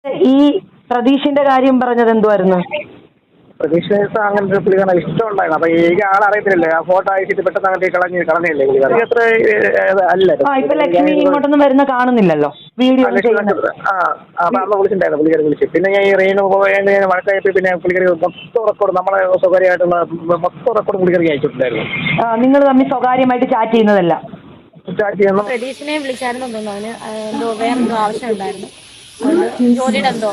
ഈ പ്രതീഷിന്റെ കാര്യം പറഞ്ഞത് എന്തുവായിരുന്നു? പ്രതീക്ഷ അങ്ങനത്തെ പുള്ളിക്കാരൻ ഇഷ്ടമുണ്ടായിരുന്നു. അപ്പൊ എനിക്ക് ആളറിയത്തില്ലേ, ആ ഫോട്ടോ അയച്ചിട്ട് പെട്ടെന്ന് അങ്ങോട്ട് കളഞ്ഞില്ലേ പുള്ളിക്കാരൻ. അത്ര അല്ല ഇപ്പൊ ലക്ഷ്മി ഇങ്ങോട്ടൊന്നും വരുന്ന കാണുന്നില്ലല്ലോ വീഡിയോ. അപ്പൊ അന്ന് വിളിച്ചിട്ടുണ്ടായിരുന്നു, പുള്ളിക്കാരി വിളിച്ചു. പിന്നെ ഞാൻ ഈ റെയിന് വഴക്കായപ്പോ പിന്നെ പുള്ളിക്കാരി മൊത്തം റെക്കോർഡ്, നമ്മളെ സ്വകാര്യമായിട്ടുള്ള മൊത്തം റെക്കോർഡ് പുള്ളിക്കാരി അയച്ചിട്ടുണ്ടായിരുന്നു. നിങ്ങൾ തമ്മിൽ സ്വകാര്യമായിട്ട് ചാറ്റ് ചെയ്യുന്നതല്ല? പ്രതീഷിനെ വിളിച്ചായിരുന്നു തോന്നുന്നു, അവന് എന്തോ വേറെന്തോ ആവശ്യം ഉണ്ടായിരുന്നു, ജോലിയുടെ എന്തോ.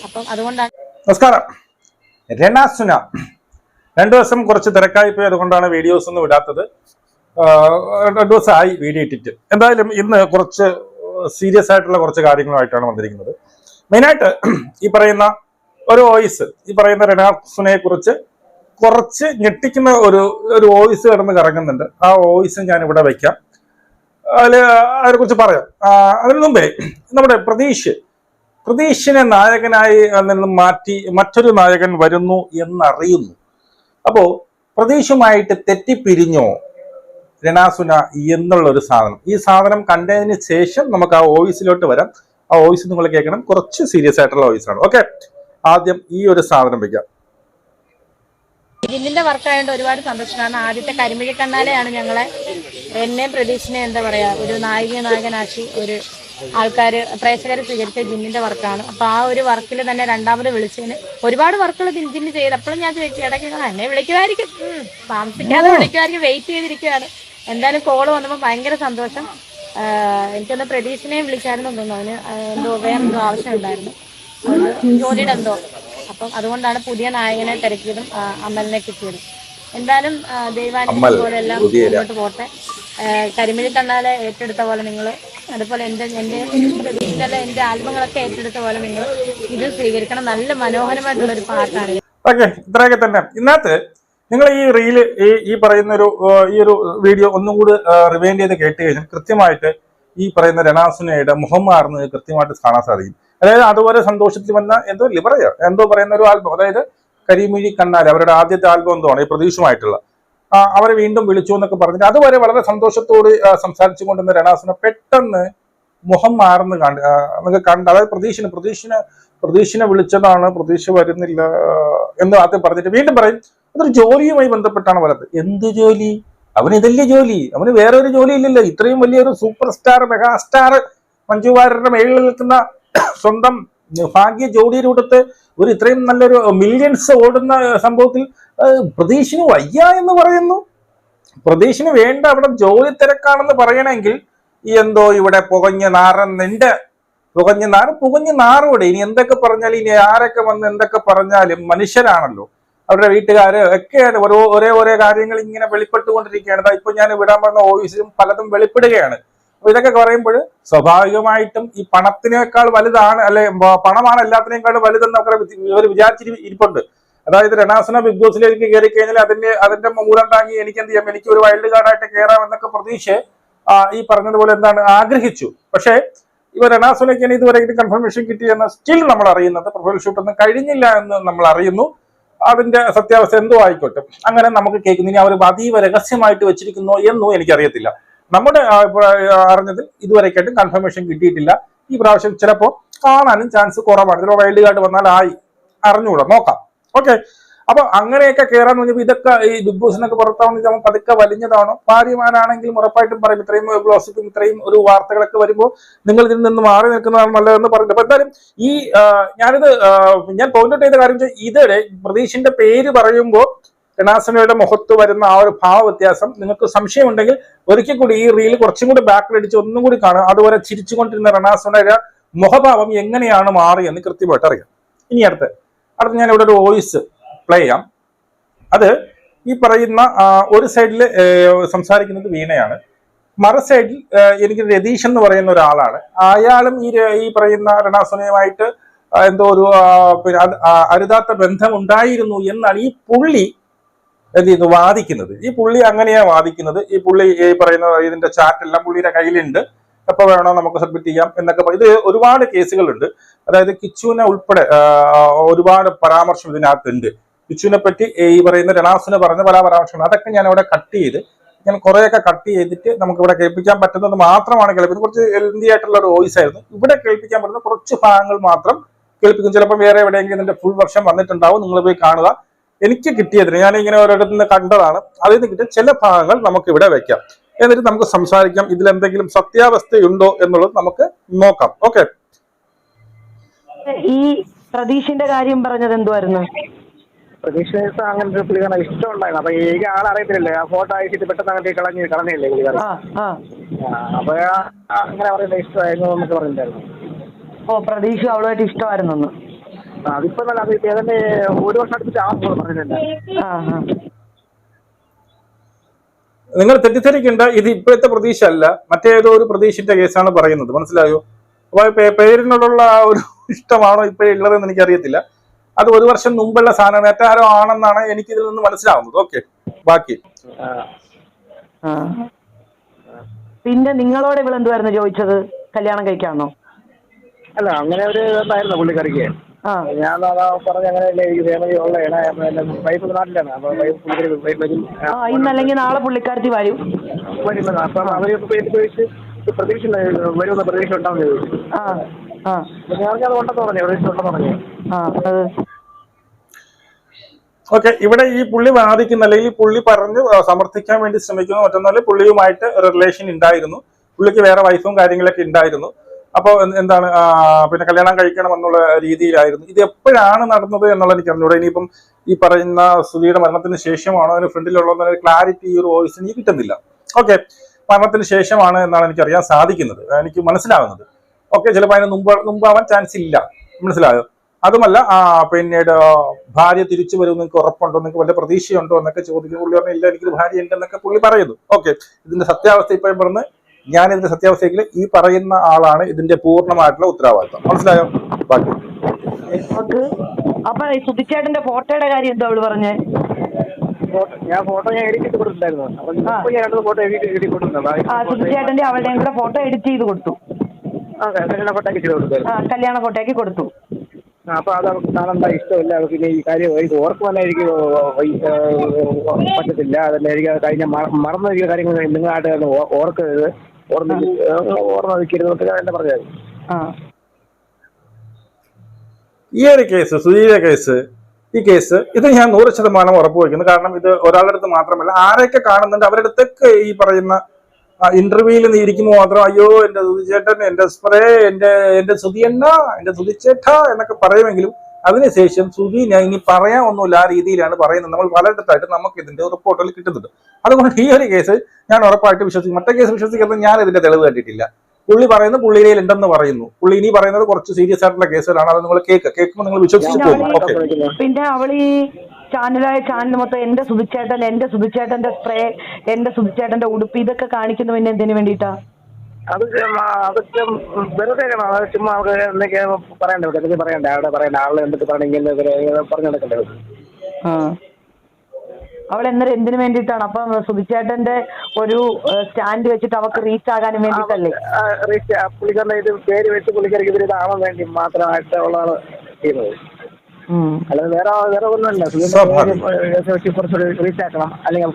അപ്പം അതുകൊണ്ടാണ്. നമസ്കാരം. രണാസുന 2 ദിവസം കുറച്ച് തിരക്കായി പോയി, അതുകൊണ്ടാണ് വീഡിയോസ് ഒന്നും വിടാത്തത്. 2 ദിവസമായി വീഡിയോ ഇട്ടിട്ട്. എന്തായാലും ഇന്ന് കുറച്ച് സീരിയസ് ആയിട്ടുള്ള കുറച്ച് കാര്യങ്ങളുമായിട്ടാണ് വന്നിരിക്കുന്നത്. മെയിനായിട്ട് ഈ പറയുന്ന ഒരു വോയിസ്, ഈ പറയുന്ന രണാസുനയെ കുറിച്ച് കുറച്ച് ഞെട്ടിക്കുന്ന ഒരു വോയിസ് കിടന്ന് കറങ്ങുന്നുണ്ട്. ആ വോയിസ് ഞാൻ ഇവിടെ വയ്ക്കാം, അതിനെ കുറിച്ച് പറയാം. അതിനു മുമ്പേ നമ്മുടെ പ്രതീഷിനെ നായകനായി നിന്നും മാറ്റി മറ്റൊരു നായകൻ വരുന്നു എന്നറിയുന്നു. അപ്പോ പ്രതീഷുമായിട്ട് തെറ്റിപ്പിരിഞ്ഞോ രണാസുന എന്നുള്ള ഒരു സാധനം, ഈ സാധനം കണ്ടതിന് ശേഷം നമുക്ക് ആ വോയിസിലോട്ട് വരാം. ആ വോയിസ് നിങ്ങൾ കേൾക്കണം, കുറച്ച് സീരിയസ് ആയിട്ടുള്ള വോയിസ് ആണ്. ഓക്കെ, ആദ്യം ഈ ഒരു സാധനം വയ്ക്കാം. ജിന്നിന്റെ വർക്കായതുകൊണ്ട് ഒരുപാട് സന്തോഷമാണ്. ആദ്യത്തെ കരിമിഴി കണ്ണാലെയാണ് ഞങ്ങളെ, എന്നെയും പ്രതീഷിനെ എന്താ പറയാ, ഒരു നായകനാക്കി ഒരു ആൾക്കാര് പ്രേക്ഷകരെ സ്വീകരിച്ച ജിന്നിന്റെ വർക്കാണ്. അപ്പൊ ആ ഒരു വർക്കിൽ തന്നെ രണ്ടാമത് വിളിച്ചതിന് ഒരുപാട് വർക്കുകൾ ജിന്ന് ചെയ്ത്. അപ്പോഴും ഞാൻ ചോദിച്ചു, ഇടയ്ക്ക് എന്നെ വിളിക്കുമായിരിക്കും, താമസിക്കാതെ വിളിക്കുമായിരിക്കും, വെയിറ്റ് ചെയ്തിരിക്കുകയാണ്. എന്തായാലും കോള് വന്നപ്പോൾ ഭയങ്കര സന്തോഷം. എനിക്കൊന്ന് പ്രതീഷിനെയും വിളിച്ചായിരുന്നു തോന്നുന്നു, അവന് എന്തോ വേറെന്തോ ആവശ്യം ഉണ്ടായിരുന്നു, ജോലിയുടെ എന്തോ. അപ്പം അതുകൊണ്ടാണ് പുതിയ നായകനെ തിരക്കിയതും അമലിനെ കിട്ടിയതും. എന്തായാലും ദൈവാനുഗ്രഹം പോലെ എല്ലാം മുന്നോട്ട് പോട്ടെ. കരിമിഴി കണ്ണാലെ ഏറ്റെടുത്ത പോലെ നിങ്ങൾ, അതുപോലെ എൻ്റെ എൻ്റെ ആൽബങ്ങളൊക്കെ ഏറ്റെടുത്ത പോലെ നിങ്ങൾ ഇത് സ്വീകരിക്കണം. നല്ല മനോഹരമായിട്ടുള്ള ഒരു പാട്ടാണ്. ഓക്കെ, ഇത്രയൊക്കെ തന്നെ. ഇന്നത്തെ നിങ്ങൾ ഈ റീല് ഈ പറയുന്ന ഈ ഒരു വീഡിയോ ഒന്നും കൂടി റിവൈൻഡ് ചെയ്ത് കേട്ട് കഴിഞ്ഞാൽ കൃത്യമായിട്ട് ഈ പറയുന്ന രണാസുനയുടെ മുഖം മാറുന്നത് കൃത്യമായിട്ട് കാണാൻ സാധിക്കും. അതായത് അതുപോലെ സന്തോഷത്തിൽ വന്ന എന്തോ പറയുന്ന ഒരു ആൽബം, അതായത് കരിമിഴി കണ്ണാല്, അവരുടെ ആദ്യത്തെ ആൽബം എന്തോ ആണ് ഈ പ്രതീക്ഷുമായിട്ടുള്ള. അവരെ വീണ്ടും വിളിച്ചു എന്നൊക്കെ പറഞ്ഞിട്ട് അതുവരെ വളരെ സന്തോഷത്തോട് സംസാരിച്ചു കൊണ്ടിരുന്ന രണാസുന പെട്ടെന്ന് മുഖം മാറുന്ന കണ്ട്, അതായത് പ്രതീക്ഷനെ വിളിച്ചതാണ്, പ്രതീക്ഷ വരുന്നില്ല എന്ന് ആദ്യം പറഞ്ഞിട്ട് വീണ്ടും പറയും അതൊരു ജോലിയുമായി ബന്ധപ്പെട്ടാണ് പറയുന്നത്. എന്ത് ജോലി? അവന് ഇതല്ലേ ജോലി, അവന് വേറെ ഒരു ജോലി ഇല്ലല്ലോ. ഇത്രയും വലിയൊരു സൂപ്പർ സ്റ്റാർ, മെഗാസ്റ്റാർ മഞ്ജു വാര്യരുടെ മേളിൽ നിൽക്കുന്ന സ്വന്തം ഭാഗ്യ ജോഡിയിലൂടത്ത് ഒരു ഇത്രയും നല്ലൊരു മില്യൺസ് ഓടുന്ന സംഭവത്തിൽ പ്രതീഷിന് വയ്യ എന്ന് പറയുന്നു. പ്രതീഷിന് വേണ്ട അവിടെ ജോലി തിരക്കാണെന്ന് പറയണമെങ്കിൽ എന്തോ ഇവിടെ പുകഞ്ഞ നാറോടെ ഇനി എന്തൊക്കെ പറഞ്ഞാലും, ഇനി ആരൊക്കെ വന്ന് എന്തൊക്കെ പറഞ്ഞാലും മനുഷ്യരാണല്ലോ, അവരുടെ വീട്ടുകാര് ഒക്കെയാണ് ഓരോ കാര്യങ്ങൾ ഇങ്ങനെ വെളിപ്പെട്ടുകൊണ്ടിരിക്കുകയാണ്. ഇപ്പൊ ഞാൻ വിടാൻ പറഞ്ഞ വോയിസും പലതും വെളിപ്പെടുകയാണ്. അപ്പൊ ഇതൊക്കെ പറയുമ്പോൾ സ്വാഭാവികമായിട്ടും ഈ പണത്തിനേക്കാൾ വലുതാണ്, അല്ലെ പണമാണ് എല്ലാത്തിനേക്കാളും വലുതെന്ന് അവർ വിചാരിച്ചിരിപ്പുണ്ട്. അതായത് രണാസുന ബിഗ് ബോസിലേക്ക് കയറി കഴിഞ്ഞാൽ അതിന്റെ മൂലം താങ്ങി എനിക്ക് എന്ത് ചെയ്യാം, എനിക്ക് ഒരു വൈൽഡ് കാർഡായിട്ട് കയറാം എന്നൊക്കെ പ്രതീക്ഷ ഈ പറഞ്ഞതുപോലെ ആഗ്രഹിച്ചു. പക്ഷേ ഇവ രണാസുനയ്ക്ക് ഇതുവരെ കൺഫർമേഷൻ കിട്ടിയെന്ന് സ്റ്റിൽ നമ്മൾ അറിയുന്നത്, പ്രൊഫൈൽ ഷൂട്ട് ഒന്നും കഴിഞ്ഞില്ല എന്ന് നമ്മൾ അറിയുന്നു. അതിന്റെ സത്യാവസ്ഥ എന്തോ ആയിക്കോട്ടെ, അങ്ങനെ നമുക്ക് കേൾക്കുന്നു. ഇനി അവർ അതീവ രഹസ്യമായിട്ട് വെച്ചിരിക്കുന്നോ എന്നും എനിക്കറിയത്തില്ല. നമ്മുടെ അറിഞ്ഞതിൽ ഇതുവരെയായിട്ടും കൺഫർമേഷൻ കിട്ടിയിട്ടില്ല. ഈ പ്രാവശ്യം ചിലപ്പോൾ കാണാനും ചാൻസ് കുറവാണ്. ചിലപ്പോൾ വൈൽഡ് കാർഡ് വന്നാൽ അറിഞ്ഞുകൂടാ, നോക്കാം. ഓക്കെ, അപ്പൊ അങ്ങനെയൊക്കെ കയറാന്ന് പറഞ്ഞപ്പോൾ ഇതൊക്കെ ഈ ബിഗ് ബോസിനൊക്കെ പുറത്താവുന്ന പതുക്കെ വലിഞ്ഞതാണോ? ഭാര്യമാരാണെങ്കിലും ഉറപ്പായിട്ടും പറയും, ഇത്രയും ഗ്ലോസിപ്പും ഇത്രയും ഒരു വാർത്തകളൊക്കെ വരുമ്പോൾ നിങ്ങൾ ഇതിൽ നിന്ന് മാറി നിൽക്കുന്നതാണ് നല്ലതെന്ന് പറഞ്ഞിട്ട്. അപ്പൊ എന്തായാലും ഞാൻ പോയിന്റ് ഔട്ട് ചെയ്ത കാര്യം, ഇതിടെ പ്രതീഷിന്റെ പേര് പറയുമ്പോൾ രണാസുനയുടെ മുഖത്ത് വരുന്ന ആ ഒരു ഭാവ വ്യത്യാസം നിങ്ങൾക്ക് സംശയമുണ്ടെങ്കിൽ ഒരിക്കൽ കൂടി ഈ റീൽ കുറച്ചും കൂടി ബാക്കിലടിച്ച് ഒന്നും കൂടി കാണുക. അതുവരെ ചിരിച്ചുകൊണ്ടിരുന്ന രണാസുനയുടെ മുഖഭാവം എങ്ങനെയാണ് മാറിയെന്ന് കൃത്യമായിട്ട് അറിയാം. ഇനി അടുത്ത് ഞാൻ ഇവിടെ ഒരു വോയിസ് പ്ലേ ചെയ്യാം. അത് ഈ പറയുന്ന ഒരു സൈഡിൽ സംസാരിക്കുന്നത് വീണയാണ്, മറു സൈഡിൽ എനിക്ക് രതീഷ് എന്ന് പറയുന്ന ഒരാളാണ്. അയാളും ഈ പറയുന്ന രണാസുനയുമായിട്ട് എന്തോ ഒരു അരുതാത്ത ബന്ധം ഉണ്ടായിരുന്നു എന്നാണ് ഈ പുള്ളി വാദിക്കുന്നത്. ഈ പുള്ളി അങ്ങനെയാ വാദിക്കുന്നത്. ഈ പുള്ളി ഈ പറയുന്ന ഇതിന്റെ ചാറ്റ് എല്ലാം പുള്ളിയുടെ കയ്യിലുണ്ട്, എപ്പോ വേണോ നമുക്ക് സബ്മിറ്റ് ചെയ്യാം എന്നൊക്കെ. ഇത് ഒരുപാട് കേസുകളുണ്ട്. അതായത് കിച്ചുവിനെ ഉൾപ്പെടെ ഒരുപാട് പരാമർശം ഇതിനകത്തുണ്ട്. കിച്ചുവിനെ പറ്റി ഈ പറയുന്ന രണാസുന പറഞ്ഞ പല പരാമർശങ്ങൾ, അതൊക്കെ ഞാൻ അവിടെ ഞാൻ കുറെയൊക്കെ കട്ട് ചെയ്തിട്ട് നമുക്ക് ഇവിടെ കേൾപ്പിക്കാൻ പറ്റുന്നത് മാത്രമാണ് കേൾപ്പിക്കുന്നത്. കുറച്ച് ലെന്തി ആയിട്ടുള്ള ഒരു വോയിസ് ആയിരുന്നു. ഇവിടെ കേൾപ്പിക്കാൻ പറ്റുന്ന കുറച്ച് ഭാഗങ്ങൾ മാത്രം കേൾപ്പിക്കും. ചിലപ്പോൾ വേറെ എവിടെയെങ്കിലും ഇതിന്റെ ഫുൾ വെർഷൻ വന്നിട്ടുണ്ടാവും, നിങ്ങൾ പോയി കാണുക. എനിക്ക് കിട്ടിയതിന് ഞാൻ ഇങ്ങനെ ഒരിടത്ത് നിന്ന് കണ്ടതാണ്, അതിൽ നിന്ന് കിട്ടിയ ചില ഭാഗങ്ങൾ നമുക്ക് ഇവിടെ വെക്കാം, എന്നിട്ട് നമുക്ക് സംസാരിക്കാം. ഇതിൽ എന്തെങ്കിലും സത്യാവസ്ഥയുണ്ടോ എന്നുള്ളത് നമുക്ക് നോക്കാം. ഓക്കെ, ഈ പ്രതീഷിന്റെ കാര്യം പറഞ്ഞത് എന്തുവായിരുന്നു? പ്രതീക്ഷ അങ്ങനത്തെ ഒരു പുള്ളിക്കാരനെ ഇഷ്ടമുണ്ടായിരുന്നു. അപ്പൊ എനിക്ക് ആളറിയത്തില്ലേ, ആ ഫോട്ടോ അയച്ചിട്ട് പെട്ടെന്ന് അങ്ങോട്ട് കളഞ്ഞില്ലേ പുള്ളിക്കാരൻ. അപ്പൊ അങ്ങനെ പറയുന്നത് ഇഷ്ടമായിരുന്നു എന്നൊക്കെ പറഞ്ഞിട്ടുണ്ടായിരുന്നു. ഓ, പ്രതീക്ഷ അവളുമായിട്ട് ഇഷ്ടമായിരുന്നെന്ന്. അതിപ്പോ നല്ല അത് ഏതാണ്ട് 1 വർഷം അടുപ്പിച്ച് പറഞ്ഞിട്ടുണ്ട്. നിങ്ങൾ തെറ്റിദ്ധരിക്കേണ്ട, ഇത് ഇപ്പോഴത്തെ പ്രതീക്ഷ അല്ല, മറ്റേതോ ഒരു പ്രതീക്ഷിന്റെ കേസാണ് പറയുന്നത്, മനസ്സിലായോ? അപ്പൊ പേരിനോടുള്ള ഒരു ഇഷ്ടമാണോ ഇപ്പോഴുള്ളതെന്ന് എനിക്കറിയത്തില്ല. അത് 1 വർഷം മുമ്പുള്ള സാധനം മറ്റാരോ ആണെന്നാണ് എനിക്ക് ഇതിൽ നിന്ന് മനസ്സിലാവുന്നത്. ഓക്കെ, ബാക്കി പിന്നെ നിങ്ങളോട് ഇവളെന്തുവായിരുന്നു ചോദിച്ചത്? കല്യാണം കഴിക്കാന്നോ? അല്ല, അങ്ങനെ ഒരു ഇതായിരുന്നു പുള്ളിക്കാരിക്ക്. ഞാൻ പറഞ്ഞ അങ്ങനെയല്ലേ, എനിക്ക് ഫാമിലി ഉള്ളതാണ്, വൈഫ് നാട്ടിലാണ്. അപ്പൊ വൈഫ് പുള്ളിക്കാരി ഇന്നല്ലെങ്കിൽ നാളെ പുള്ളിക്കാരത്തി വരും. അപ്പം അവര് പ്രതീക്ഷ വരുമെന്ന പ്രതീക്ഷ ഉണ്ടാവുന്ന ചോദിച്ചു. ഞാനത് ഉണ്ടെന്ന് പറഞ്ഞു, പ്രതീക്ഷ ഉണ്ടെന്ന് പറഞ്ഞു. ഓക്കെ, ഇവിടെ ഈ പുള്ളി വാദിക്കുന്ന, അല്ലെങ്കിൽ പുള്ളി പറഞ്ഞ് സമർത്ഥിക്കാൻ വേണ്ടി ശ്രമിക്കുന്നു മറ്റൊന്നാല് പുള്ളിയുമായിട്ട് റിലേഷൻ ഉണ്ടായിരുന്നു, പുള്ളിക്ക് വേറെ വൈഫും കാര്യങ്ങളൊക്കെ ഉണ്ടായിരുന്നു. അപ്പോൾ എന്താണ് പിന്നെ കല്യാണം കഴിക്കണം എന്നുള്ള രീതിയിലായിരുന്നു. ഇത് എപ്പോഴാണ് നടന്നത് എന്നുള്ള എനിക്ക് അറിഞ്ഞൂടെ. ഇനിയിപ്പം ഈ പറയുന്ന സുധിയുടെ മരണത്തിന് ശേഷമാണോ അതിന് ഫ്രണ്ടിലുള്ളതെന്നൊരു ക്ലാരിറ്റി ഈ ഒരു വോയിസ് എനിക്ക് കിട്ടുന്നില്ല. ഓക്കെ, മരണത്തിന് ശേഷമാണ് എന്നാണ് എനിക്ക് അറിയാൻ സാധിക്കുന്നത്, എനിക്ക് മനസ്സിലാകുന്നത്. ഓക്കെ, ചിലപ്പോൾ അതിന് മുമ്പാവാൻ ചാൻസ് ഇല്ല, മനസ്സിലായോ? അതുമല്ല പിന്നീട് ഭാര്യ തിരിച്ചു വരും നിങ്ങൾക്ക് ഉറപ്പുണ്ടോ, നിങ്ങൾക്ക് വല്ല പ്രതീക്ഷയുണ്ടോ എന്നൊക്കെ ചോദിക്കുന്നു. പുള്ളി പറഞ്ഞില്ല, എനിക്ക് ഭാര്യ ഉണ്ടെന്നൊക്കെ പുള്ളി പറയുന്നു. ഓക്കെ, ഇതിന്റെ സത്യാവസ്ഥ ഇപ്പോഴും പറഞ്ഞ് ഞാനിതിന്റെ സത്യാവസ്ഥയിൽ ഈ പറയുന്ന ആളാണ് ഇതിന്റെ പൂർണ്ണമായിട്ടുള്ള ഉത്തരവാദിത്വം, മനസ്സിലായോ? ബാക്കി അപ്പൊ സുധിച്ചേട്ടന്റെ ഫോട്ടോയുടെ കാര്യം എന്താ അവള് പറഞ്ഞേ? ഞാൻ ഫോട്ടോ എഡിറ്റ് ചെയ്ത് കൊടുത്തിട്ടുണ്ടായിരുന്നു. ഫോട്ടോ എഡിറ്റ് കൊടുത്തിട്ടുണ്ട്. സുധിച്ചേട്ടന്റെ അവളുടെയും കൂടെ ഫോട്ടോ എഡിറ്റ് ചെയ്ത് കൊടുത്തു. കല്യാണ ഫോട്ടോയ്ക്ക് കൊടുത്തു. അപ്പൊ അത് അവർക്ക് കാണണ്ട ഇഷ്ടമില്ല, അവർക്ക് ഈ കാര്യം ഓർക്കുവാൻ എനിക്ക് പറ്റത്തില്ല. അതല്ല, എനിക്ക് കഴിഞ്ഞ മറന്നിരിക്കുന്ന കാര്യങ്ങൾ നിങ്ങളായിട്ട് ഓർക്കരുത്, ഓർമ്മിക്കരുത് എന്നെ പറഞ്ഞത്. ഈ ഒരു കേസ്, സുധീര കേസ്, ഈ കേസ് ഇത് ഞാൻ 100% ഉറപ്പുവയ്ക്കുന്നു. കാരണം ഇത് ഒരാളുടെ അടുത്ത് മാത്രമല്ല, ആരെയൊക്കെ കാണുന്നുണ്ട് അവരുടെ അടുത്തൊക്കെ ഈ പറയുന്ന ഇന്റർവ്യൂവിൽ ഇരിക്കുമ്പോൾ മാത്രം അയ്യോ എന്റെ സുധിച്ചേട്ടൻ, എന്റെ സ്പ്രേ, എന്റെ സുധിയണ്ണ, എന്റെ സുധിച്ചേട്ട എന്നൊക്കെ പറയുമെങ്കിലും അതിനുശേഷം സുധി ഞാൻ ഇനി പറയാൻ ഒന്നുമില്ല, ആ രീതിയിലാണ് പറയുന്നത്. നമ്മൾ പലയിടത്തായിട്ട് നമുക്ക് ഇതിന്റെ റിപ്പോർട്ടുകൾ കിട്ടുന്നുണ്ട്. അതുകൊണ്ട് ഈ ഒരു കേസ് ഞാൻ ഉറപ്പായിട്ട് വിശ്വസിക്കും. മറ്റേ കേസ് വിശ്വസിക്കുന്നത് ഞാൻ ഇതിന്റെ തെളിവ് കണ്ടിട്ടില്ല. പുള്ളി പറയുന്നത് പുള്ളിയിൽ ഉണ്ടെന്ന് പറയുന്നു. പുള്ളി ഇനി പറയുന്നത് കുറച്ച് സീരിയസ് ആയിട്ടുള്ള കേസുകളാണ്. അത് നിങ്ങൾ കേൾക്കുമ്പോൾ നിങ്ങൾ വിശ്വസിച്ചു പോകും. ഓക്കെ, പിന്നെ അവൾ ഈ ചാനൽ മൊത്തം എന്റെ സുധിച്ചേട്ടന്റെ സ്പ്രേ, എന്റെ സുധിച്ചേട്ടന്റെ ഉടുപ്പ്, ഇതൊക്കെ കാണിക്കുന്നു. പിന്നെ എന്തിനു വേണ്ടിയിട്ടാ? അതൊക്കെ വെറുതെ ചുമ്മാ എന്തൊക്കെ പറയണ്ടേ, എന്തൊക്കെ പറയണ്ടേ, അവിടെ പറയണ്ട ആളെ എന്തൊക്കെ പറയണ, ഇങ്ങനെ പറഞ്ഞു നടക്കണ്ടേ. അവൾ എന്നേരം എന്തിനു വേണ്ടിയിട്ടാണ്? അപ്പൊ സുധിച്ചേട്ടന്റെ ഒരു സ്റ്റാൻഡ് വെച്ചിട്ട് അവർക്ക് റീച്ച് ആകാനും വേണ്ടിയിട്ടല്ലേ? പുള്ളിക്കാരന്റെ ഇത് പേര് വെച്ച് പുള്ളിക്കാർക്ക് ഇതിൽ ഇതാവാൻ വേണ്ടി മാത്രമായിട്ട് ഉള്ളതാണ് ചെയ്യുന്നത്. അല്ലാതെ വേറെ ഒന്നുമല്ല. റീച്ച് ആക്കണം, അല്ലെങ്കിൽ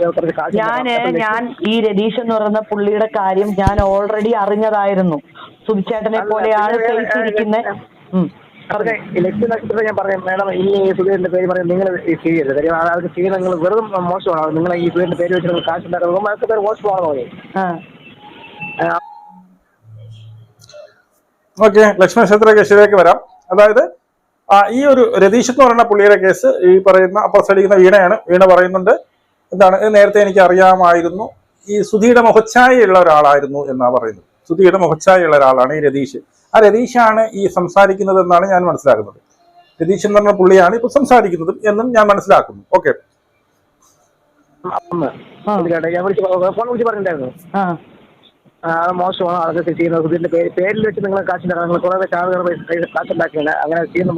ഞാൻ ഈ രതീഷ് എന്ന് പറയുന്ന പുള്ളിയുടെ കാര്യം ഞാൻ ഓൾറെഡി അറിഞ്ഞതായിരുന്നു. സുധിച്ചേട്ടനെ പോലെയാണ് ഫേസിരിക്കുന്നത്. ലക്ഷ്യ നക്ഷത്രം ഞാൻ പറയാം മേഡം, ഈ സുധീരന്റെ പേര് പറയാം നിങ്ങൾ ചെയ്യരുത്. കാര്യം അതൊക്കെ ചെയ്യുന്നത് നിങ്ങൾ വെറും മോശമാണ്. നിങ്ങൾ ഈ സുധീരന്റെ പേര് വെച്ച് നിങ്ങൾ കാശുണ്ടാകുമ്പോൾ അതൊക്കെ പേര് മോശമാണെന്ന് പറയും. ഓക്കെ, ലക്ഷ്മി നക്ഷത്ര കേസിലേക്ക് വരാം. അതായത് ഈ ഒരു രതീഷ് എന്ന് പറയുന്ന പുള്ളിയുടെ കേസ് ഈ പറയുന്ന അപ്പുറത്തടിക്കുന്ന വീണയാണ്. വീണ പറയുന്നുണ്ട് എന്താണ്, നേരത്തെ എനിക്ക് അറിയാമായിരുന്നു, ഈ സുധിയുടെ മുഖച്ഛായയുള്ള ഒരാളായിരുന്നു എന്നാ പറയുന്നത്. സുധിയുടെ മുഖച്ഛായയുള്ള ഒരാളാണ് ഈ രതീഷ്. ആ രതീഷാണ് ഈ സംസാരിക്കുന്നത് എന്നാണ് ഞാൻ മനസ്സിലാക്കുന്നത്. രതീഷ് എന്ന് പറഞ്ഞ പുള്ളിയാണ് ഇപ്പൊ സംസാരിക്കുന്നതും എന്നും ഞാൻ മനസ്സിലാക്കുന്നു. ഓക്കെ, മോശമാണ് അതൊക്കെ ചെയ്യുന്നത്. ഇതിന്റെ പേരിൽ വെച്ച് നിങ്ങൾ കാശുണ്ടാക്കുക, നിങ്ങൾ കുറെ കാശുണ്ടാക്കിയാണ് അങ്ങനെ ചെയ്യുന്ന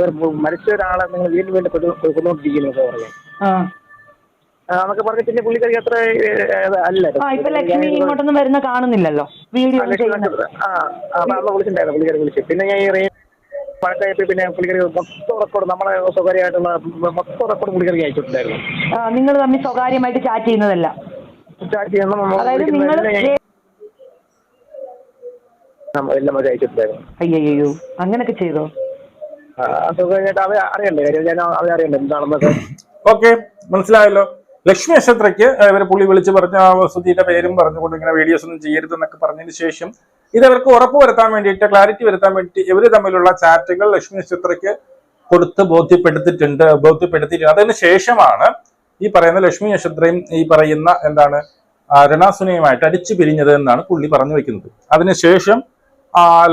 മരിച്ച ഒരാളെ നിങ്ങൾ വീണ്ടും കൊണ്ടുകൊണ്ടിരിക്കുന്നത് പറഞ്ഞു. അതൊക്കെ പറഞ്ഞ് പിന്നെ പുള്ളിക്കാരി അത്ര അല്ല. ഇപ്പൊ ലക്ഷ്മി ഇങ്ങോട്ടൊന്നും വരുന്ന കാണുന്നില്ലല്ലോ, വീഡിയോ അവളെ വിളിച്ചിട്ടുണ്ടായിരുന്നു. പുള്ളിക്കാരി വിളിച്ചു. പിന്നെ ഞാൻ ഈ പഴക്കയപ്പി പിന്നെ പുള്ളിക്കാരി മൊത്തം റെക്കോർഡ്, നമ്മളെ സ്വകാര്യമായിട്ടുള്ള മൊത്തം റെക്കോർഡ് പുള്ളിക്കാരി അയച്ചിട്ടുണ്ടായിരുന്നു. നിങ്ങൾ തമ്മിൽ സ്വകാര്യമായിട്ട് ചാറ്റ് ചെയ്യുന്നതല്ല, ചാറ്റ് ചെയ്യുന്ന എല്ലാം അയച്ചിട്ടുണ്ടായിരുന്നു. അയ്യോ, അങ്ങനൊക്കെ ചെയ്തോ? സുഖമായിട്ട് അവ അറിയണ്ടേ കാര്യം, ഞാൻ അവരെ അറിയണ്ടേ എന്താണെന്നൊക്കെ. ഓക്കെ, മനസ്സിലായല്ലോ. ലക്ഷ്മി നക്ഷത്രയ്ക്ക് ഇവരെ പുള്ളി വിളിച്ച് പറഞ്ഞ സുധിയുടെ പേരും പറഞ്ഞുകൊണ്ട് ഇങ്ങനെ വീഡിയോസ് ഒന്നും ചെയ്യരുതെന്നൊക്കെ പറഞ്ഞതിന് ശേഷം ഇതവർക്ക് ഉറപ്പ് വരുത്താൻ വേണ്ടിയിട്ട്, ക്ലാരിറ്റി വരുത്താൻ വേണ്ടി ഇവര് തമ്മിലുള്ള ചാറ്റുകൾ ലക്ഷ്മി നക്ഷത്രയ്ക്ക് കൊടുത്ത് ബോധ്യപ്പെടുത്തിയിട്ടുണ്ട്. അതിന് ശേഷമാണ് ഈ പറയുന്ന ലക്ഷ്മി നക്ഷത്രയും ഈ പറയുന്ന എന്താണ് രണാസുനയുമായിട്ട് അടിച്ചു പിരിഞ്ഞത് എന്നാണ് പുള്ളി പറഞ്ഞു വെക്കുന്നത്. അതിനുശേഷം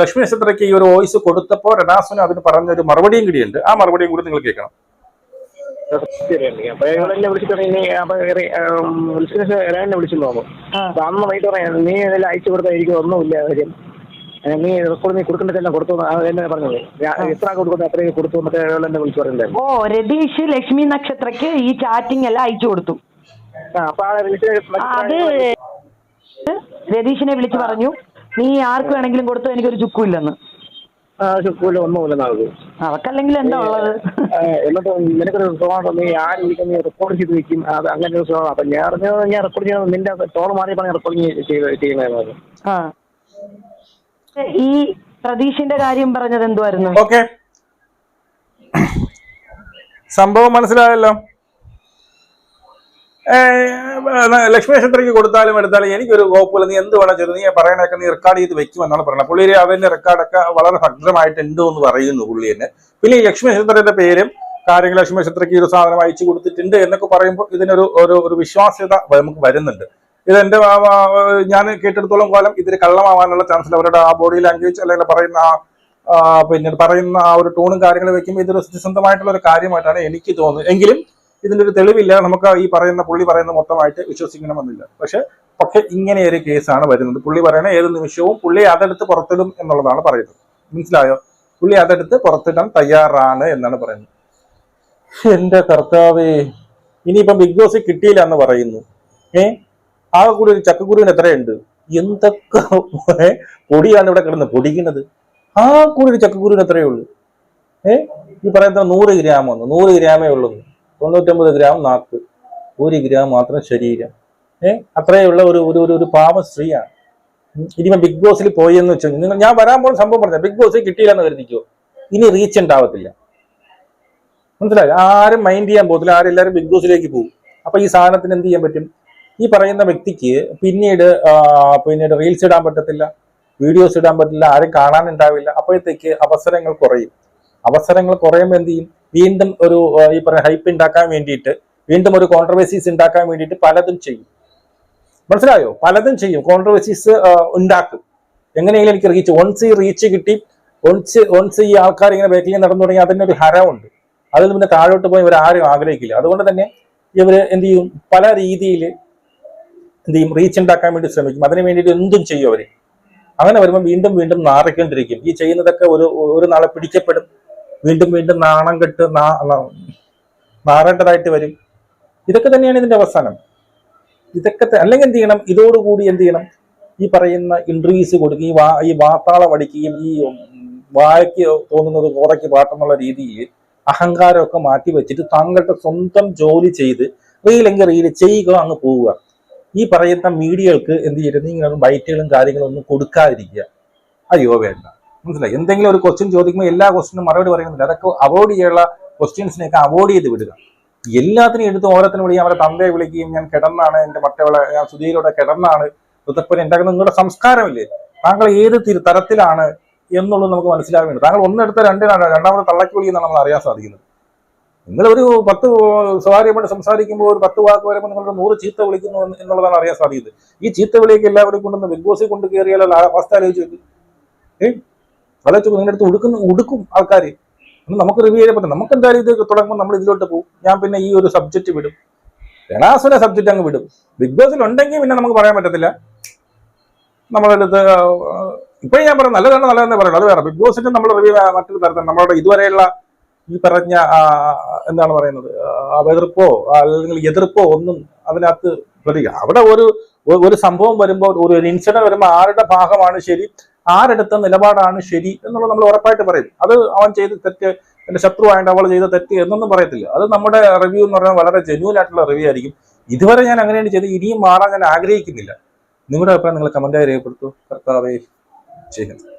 ലക്ഷ്മി നക്ഷത്രയ്ക്ക് ഈ ഒരു വോയിസ് കൊടുത്തപ്പോൾ രണാസുന അതിന് പറഞ്ഞൊരു മറുപടിയും കൂടിയുണ്ട്. ആ മറുപടിയും കൂടി നിങ്ങൾ കേൾക്കണം. അപ്പൊ എന്നെ വിളിച്ചിട്ട് വിളിച്ചു നോക്കും. അപ്പൊ അന്ന് വൈകിട്ട് പറയാം, നീ ഇതെല്ലാം അയച്ചു കൊടുത്താൽ എനിക്ക് ഒന്നുമില്ല കാര്യം, നീ റെക്കോർഡ് നീ കൊടുക്കേണ്ടതെല്ലാം കൊടുത്തു എന്നെ പറഞ്ഞത്. എത്ര കൊടുക്കുന്നു അത്രയും കൊടുത്തു എന്നൊക്കെ എന്നെ വിളിച്ചു പറയുന്നുണ്ടായിരുന്നു. ഓ, രതീഷ് ലക്ഷ്മി നക്ഷത്രയ്ക്ക് ഈ ചാറ്റിംഗ് എല്ലാം അയച്ചു കൊടുത്തു. അപ്പൊ അത് രതീഷിനെ വിളിച്ചു പറഞ്ഞു, നീ ആർക്ക് വേണമെങ്കിലും കൊടുത്തു, എനിക്കൊരു ചുക്കുമില്ലെന്ന്. ഒന്നുമില്ലെന്നാകും അവക്കല്ലെങ്കിൽ എന്താ ഉള്ളത്? എന്നിട്ട് നിനക്കൊരു സ്വഭാവം, നീ ആര് വിളിക്കാൻ നീ റെക്കോർഡ് ചെയ്ത് വെക്കും, അത് അങ്ങനെ ഒരു സ്വഭാവം. അപ്പൊ ഞാൻ റെക്കോർഡ് ചെയ്യുന്നത് നിന്റെ ടോൺ മാറിയപ്പോൾ റെക്കോർഡിങ് ചെയ്യുന്നതായിരുന്നു. ഈ പ്രതീഷിന്റെ കാര്യം പറഞ്ഞത് എന്തുവായിരുന്നു? ഓക്കെ, സംഭവം മനസ്സിലായല്ലോ. ലക്ഷ്മി നക്ഷത്രയ്ക്ക് കൊടുത്താലും എടുത്താലും എനിക്കൊരു കുഴപ്പമില്ല, നീ എന്ത് വേണം ചെയ്തു, നീ പറയണൊക്കെ നീ റെക്കോർഡ് ചെയ്ത് വെക്കുമെന്നാണ് പറയുന്നത്. പുള്ളി അതിന്റെ റെക്കോർഡൊക്കെ വളരെ ഭദ്രമായിട്ട് ഉണ്ട് എന്ന് പറയുന്നു പുള്ളി തന്നെ. പിന്നെ ഈ ലക്ഷ്മി നക്ഷത്രത്തിന്റെ പേരും കാര്യങ്ങൾ ലക്ഷ്മി നക്ഷത്രയ്ക്ക് ഒരു സാധനം അയച്ചു കൊടുത്തിട്ടുണ്ട് എന്നൊക്കെ പറയുമ്പോൾ ഇതിനൊരു ഒരു വിശ്വാസ്യത നമുക്ക് വരുന്നുണ്ട്. ഇതെന്റെ ഞാൻ കേട്ടെടുത്തോളം കാലം ഇതിന് കള്ളമാവാനുള്ള ചാൻസ് അവരുടെ ആ ബോഡി ലാംഗ്വേജ് അല്ലെങ്കിൽ പറയുന്ന ആ ഒരു ടോണും കാര്യങ്ങളും വെക്കുമ്പോൾ ഇതൊരു സത്യസന്ധമായിട്ടുള്ള ഒരു കാര്യമായിട്ടാണ് എനിക്ക് തോന്നുന്നത്. എങ്കിലും ഇതിന്റെ ഒരു തെളിവില്ല, നമുക്ക് ഈ പുള്ളി പറയുന്ന മൊത്തമായിട്ട് വിശ്വസിക്കണമെന്നില്ല. പക്ഷെ ഇങ്ങനെ ഒരു കേസാണ് വരുന്നത്. പുള്ളി പറയണ ഏത് നിമിഷവും പുള്ളി അതെടുത്ത് പുറത്തിടും എന്നുള്ളതാണ് പറയുന്നത്. മനസ്സിലായോ? പുള്ളി അതെടുത്ത് പുറത്തിടാൻ തയ്യാറാണ് എന്നാണ് പറയുന്നത്. എന്റെ കർത്താവേ, ഇനിയിപ്പം ബിഗ് ബോസ് കിട്ടിയില്ല എന്ന് പറയുന്നു. ആകെ കൂടി ഒരു ചക്കക്കുരുവിന് എത്രയുണ്ട്? എന്തൊക്കെ പൊടിയാണ് ഇവിടെ കിടന്ന് പൊടിക്കുന്നത്. ആ കൂടി ഒരു ചക്കക്കുരുവിന് എത്രയേ ഉള്ളൂ? ഈ പറയുന്ന 100 ഗ്രാം വന്നു, 100 ഗ്രാമേ ഉള്ളൂ. 99 ഗ്രാം നാക്ക്, 1 ഗ്രാം മാത്രം ശരീരം. അത്രയുള്ള ഒരു പാവ സ്ത്രീയാണ്. ഇനിയിപ്പം ബിഗ് ബോസിൽ പോയി എന്ന് വെച്ചാൽ നിങ്ങൾ, ഞാൻ വരാൻ പോകുന്ന സംഭവം പറഞ്ഞ ബിഗ് ബോസിൽ കിട്ടിയില്ല എന്ന് കരുതിക്കോ, ഇനി റീച്ച് ഉണ്ടാവത്തില്ല. മനസ്സിലായി? ആരും മൈൻഡ് ചെയ്യാൻ പോകത്തില്ല, ആരെല്ലാവരും ബിഗ് ബോസിലേക്ക് പോകും. അപ്പൊ ഈ സാധനത്തിന് എന്ത് ചെയ്യാൻ പറ്റും? ഈ പറയുന്ന വ്യക്തിക്ക് പിന്നീട് റീൽസ് ഇടാൻ പറ്റത്തില്ല, വീഡിയോസ് ഇടാൻ പറ്റില്ല, ആരും കാണാനുണ്ടാവില്ല. അപ്പോഴത്തേക്ക് അവസരങ്ങൾ കുറയും. അവസരങ്ങൾ കുറയുമ്പോൾ എന്ത് ചെയ്യും? വീണ്ടും ഒരു ഈ പറയുന്ന ഹൈപ്പ് ഉണ്ടാക്കാൻ വേണ്ടിയിട്ട്, വീണ്ടും ഒരു കോൺട്രവേഴ്സീസ് ഉണ്ടാക്കാൻ വേണ്ടിയിട്ട് പലതും ചെയ്യും. മനസ്സിലായോ? പലതും ചെയ്യും, കോൺട്രവേഴ്സീസ് ഉണ്ടാക്കും. എങ്ങനെയെങ്കിലും എനിക്ക് റീച്ച് കിട്ടി, ഒൺസ് ഈ ആൾക്കാർ ഇങ്ങനെ ബാക്കിൽ നടന്നു തുടങ്ങി അതിൻ്റെ ഒരു ഹരമുണ്ട്. അതിൽ പിന്നെ താഴോട്ട് പോയി ഇവർ ആരും ആഗ്രഹിക്കില്ല. അതുകൊണ്ട് തന്നെ ഇവർ എന്ത് ചെയ്യും? പല രീതിയിൽ എന്ത് ചെയ്യും? റീച്ച് ഉണ്ടാക്കാൻ വേണ്ടി ശ്രമിക്കും. അതിന് വേണ്ടിയിട്ട് എന്തും ചെയ്യും അവര്. അങ്ങനെ വരുമ്പോൾ വീണ്ടും വീണ്ടും നാറിക്കൊണ്ടിരിക്കും. ഈ ചെയ്യുന്നതൊക്കെ ഒരു നാളെ പിടിക്കപ്പെടും. വീണ്ടും നാണം കെട്ട് നാറേണ്ടതായിട്ട് വരും. ഇതൊക്കെ തന്നെയാണ് ഇതിന്റെ അവസാനം. ഇതൊക്കെ അല്ലെങ്കിൽ എന്ത് ചെയ്യണം? ഇതോടുകൂടി എന്ത് ചെയ്യണം? ഈ പറയുന്ന ഇന്റർവ്യൂസ് കൊടുക്കുകയും ഈ വാർത്താളം അടിക്കുകയും ഈ വായ്ക്ക് തോന്നുന്നത് കോറയ്ക്ക് പാട്ടെന്നുള്ള രീതിയിൽ അഹങ്കാരമൊക്കെ മാറ്റി വെച്ചിട്ട് താങ്കളുടെ സ്വന്തം ജോലി ചെയ്ത് റീലെങ്കിൽ റീല് ചെയ്യുക, അങ്ങ് പോവുക. ഈ പറയുന്ന മീഡിയകൾക്ക് എന്ത് ചെയ്യരുത്? ഇങ്ങനെ ബൈറ്റുകളും കാര്യങ്ങളും ഒന്നും കൊടുക്കാതിരിക്കുക. അയ്യോ വേണ്ട. മനസ്സിലായി? എന്തെങ്കിലും ഒരു ക്വസ്റ്റ്യൻ ചോദിക്കുമ്പോൾ എല്ലാ ക്വസ്റ്റ്യനും മറുപടി പറയുന്നില്ല. അതൊക്കെ അവോയ്ഡ് ചെയ്യാനുള്ള ക്വസ്റ്റ്യൻസിനെയൊക്കെ അവോയ്ഡ് ചെയ്ത് വിടുക. എല്ലാത്തിനും എടുത്ത് ഓരോത്തിനും വിളിക്കുകയും അവരെ തന്തയെ വിളിക്കുകയും ഞാൻ കിടന്നാണ്, എൻ്റെ മറ്റവളെ ഞാൻ സുധീരോടെ കിടന്നാണ്, ഋതപ്പനെ ഉണ്ടാക്കുന്ന നിങ്ങളുടെ സംസ്കാരമില്ലേ? താങ്കൾ ഏത് തരത്തിലാണ് എന്നുള്ളത് നമുക്ക് മനസ്സിലാവേണ്ടത്. താങ്കൾ ഒന്നെടുത്ത രണ്ടാമത് തള്ളക്കി വിളിയെന്നാണ് നമ്മൾ അറിയാൻ സാധിക്കുന്നത്. നിങ്ങളൊരു 10 സ്വകാര്യമായിട്ട് സംസാരിക്കുമ്പോൾ ഒരു 10 വാക്ക് വരുമ്പോൾ നിങ്ങളുടെ 100 ചീത്ത വിളിക്കുന്നു എന്നുള്ളതാണ് അറിയാൻ സാധിക്കുന്നത്. ഈ ചീത്ത വിളിയൊക്കെ എല്ലാവരും കൊണ്ടുവന്ന് ബിഗ് ബോസിൽ കൊണ്ട് കയറിയാലുള്ള അവസ്ഥ ആലോചിച്ചു. ആലോചിച്ചു നിങ്ങളുടെ അടുത്ത് ഉടുക്കും ആൾക്കാർ. നമുക്ക് റിവ്യൂ ചെയ്യാൻ പറ്റും. നമുക്ക് എന്തായാലും ഇത് തുടങ്ങുമ്പോൾ നമ്മൾ ഇതിലോട്ട് പോകും. ഞാൻ പിന്നെ ഈ ഒരു സബ്ജക്റ്റ് വിടും, രണാസുര സബ്ജക്റ്റ് അങ്ങ് വിടും. ബിഗ് ബോസിൽ ഉണ്ടെങ്കിൽ പിന്നെ നമുക്ക് പറയാൻ പറ്റത്തില്ല. നമ്മളുടെ അടുത്ത് ഇപ്പോഴും ഞാൻ പറയാം നല്ലതെന്ന് പറയുള്ളൂ. അത് വേറെ. ബിഗ് ബോസിന്റെ നമ്മൾ റിവ്യൂ മറ്റൊരു തരത്തിൽ നമ്മളുടെ ഇതുവരെയുള്ള ഈ പറഞ്ഞ എന്താണ് പറയുന്നത് എതിർപ്പോ അല്ലെങ്കിൽ എതിർപ്പോ ഒന്നും അതിനകത്ത് പ്രതിക. അവിടെ ഒരു സംഭവം വരുമ്പോൾ, ഒരു ഇൻസിഡന്റ് വരുമ്പോൾ ആരുടെ ഭാഗമാണ് ശരി, ആരെടുത്ത നിലപാടാണ് ശരി എന്നുള്ളത് നമ്മൾ ഉറപ്പായിട്ട് പറയും. അത് അവൻ ചെയ്ത് തെറ്റ്, എന്റെ ശത്രു ആയതുകൊണ്ട് അവൾ ചെയ്ത തെറ്റ് എന്നൊന്നും പറയത്തില്ല. അത് നമ്മുടെ റിവ്യൂ എന്ന് പറഞ്ഞാൽ വളരെ ജെന്യൂൻ ആയിട്ടുള്ള റിവ്യൂ ആയിരിക്കും. ഇതുവരെ ഞാൻ അങ്ങനെയാണ് ചെയ്ത്, ഇനിയും മാറാൻ ഞാൻ ആഗ്രഹിക്കുന്നില്ല. നിങ്ങളുടെ അഭിപ്രായം നിങ്ങൾ കമന്റായി രേഖപ്പെടുത്തൂ. കർത്താവേ ചെയ്യുന്നത്.